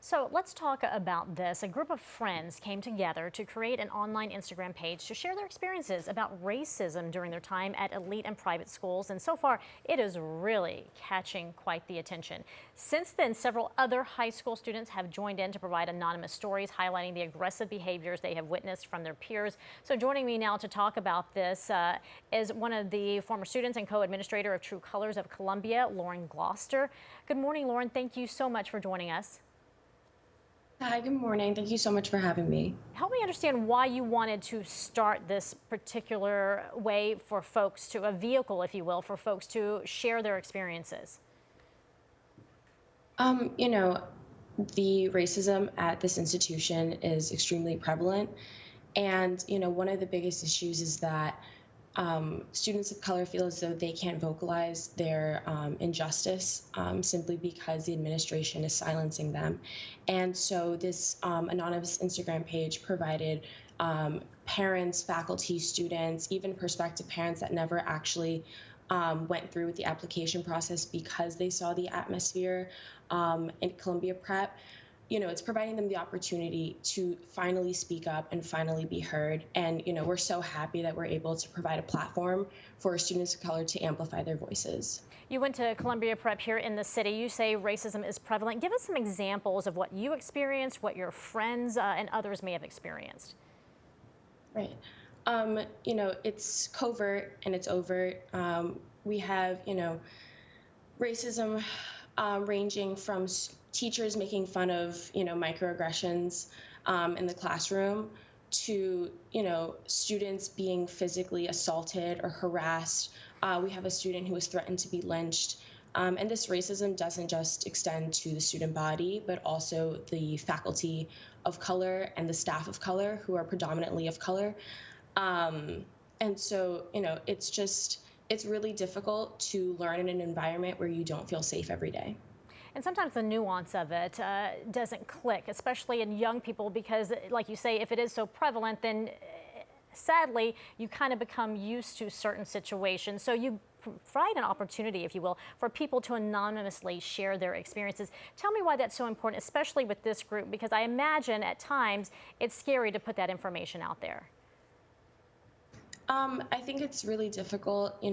So let's talk about this. A group of friends came together to create an online Instagram page to share their experiences about racism during their time at elite and private schools. And so far, it is really catching quite the attention. Since then, several other high school students have joined in to provide anonymous stories highlighting the aggressive behaviors they have witnessed from their peers. So joining me now to talk about this is one of the former students and co-administrator of True Colors of Columbia, Lauren Gloucester. Good morning, Lauren. Thank you so much for joining us. Hi, good morning. Thank you so much for having me. Help me understand why you wanted to start this particular way for folks to, a vehicle, if you will, for folks to share their experiences. Um, you know, the racism at this institution is extremely prevalent. And, one of the biggest issues is that students of color feel as though they can't vocalize their injustice simply because the administration is silencing them. And so this anonymous Instagram page provided parents, faculty, students, even prospective parents that never actually went through with the application process because they saw the atmosphere in Columbia Prep. It's providing them the opportunity to finally speak up and finally be heard. And, we're so happy that we're able to provide a platform for students of color to amplify their voices. You went to Columbia Prep here in the city. You say racism is prevalent. Give us some examples of what you experienced, what your friends and others may have experienced. Right. It's covert and it's overt. We have, racism ranging from teachers making fun of, microaggressions in the classroom to, students being physically assaulted or harassed. We have a student who was threatened to be lynched. And this racism doesn't just extend to the student body, but also the faculty of color and the staff of color who are predominantly of color. And so, it's really difficult to learn in an environment where you don't feel safe every day. And sometimes the nuance of it doesn't click, especially in young people, because like you say, if it is so prevalent, then sadly, you kind of become used to certain situations. So you provide an opportunity, if you will, for people to anonymously share their experiences. Tell me why that's so important, especially with this group, because I imagine at times it's scary to put that information out there. I think it's really difficult,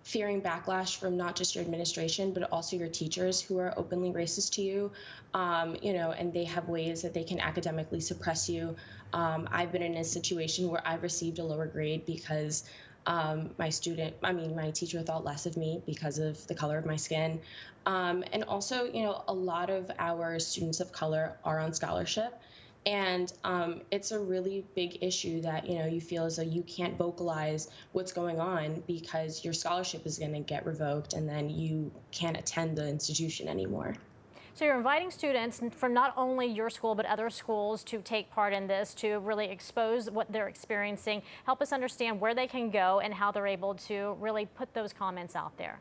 fearing backlash from not just your administration, but also your teachers who are openly racist to you, and they have ways that they can academically suppress you. I've been in a situation where I've received a lower grade because my teacher thought less of me because of the color of my skin. And also, a lot of our students of color are on scholarship. And it's a really big issue that, you feel as though you can't vocalize what's going on because your scholarship is going to get revoked and then you can't attend the institution anymore. So you're inviting students from not only your school, but other schools to take part in this, to really expose what they're experiencing, help us understand where they can go and how they're able to really put those comments out there.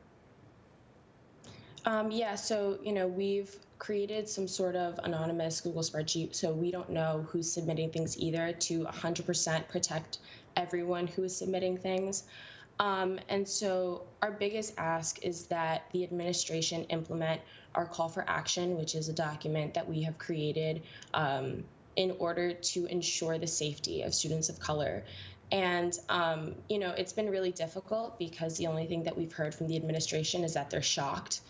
Yeah, so, we've created some sort of anonymous Google spreadsheet, so we don't know who's submitting things either to 100% protect everyone who is submitting things. And so our biggest ask is that the administration implement our call for action, which is a document that we have created in order to ensure the safety of students of color. And, it's been really difficult because the only thing that we've heard from the administration is that they're shocked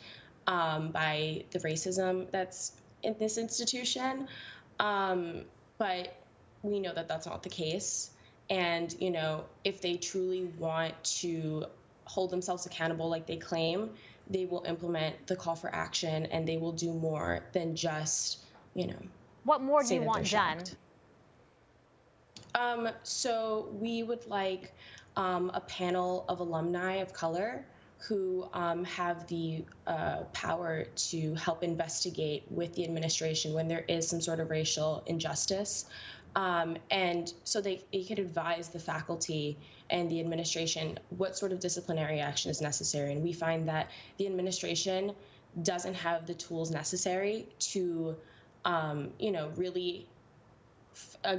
by the racism that's in this institution. But we know that that's not the case. And, if they truly want to hold themselves accountable like they claim, they will implement the call for action and they will do more than just, What more do say you that they're want done? shocked. So we would like a panel of alumni of color who have the power to help investigate with the administration when there is some sort of racial injustice. And so they could advise the faculty and the administration what sort of disciplinary action is necessary. And we find that the administration doesn't have the tools necessary to, really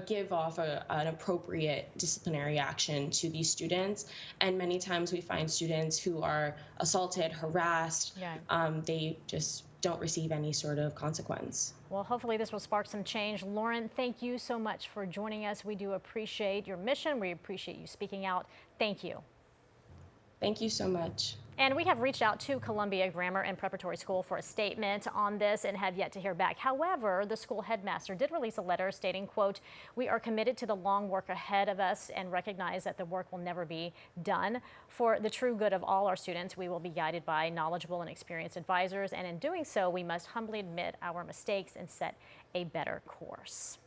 give off an appropriate disciplinary action to these students. And many times we find students who are assaulted, harassed, Yeah. they just don't receive any sort of consequence. Well, hopefully this will spark some change. Lauren, thank you so much for joining us. We do appreciate your mission. We appreciate you speaking out. Thank you. Thank you so much. And we have reached out to Columbia Grammar and Preparatory School for a statement on this and have yet to hear back. However, the school headmaster did release a letter stating, quote, "We are committed to the long work ahead of us and recognize that the work will never be done. For the true good of all our students, we will be guided by knowledgeable and experienced advisors, and in doing so, we must humbly admit our mistakes and set a better course."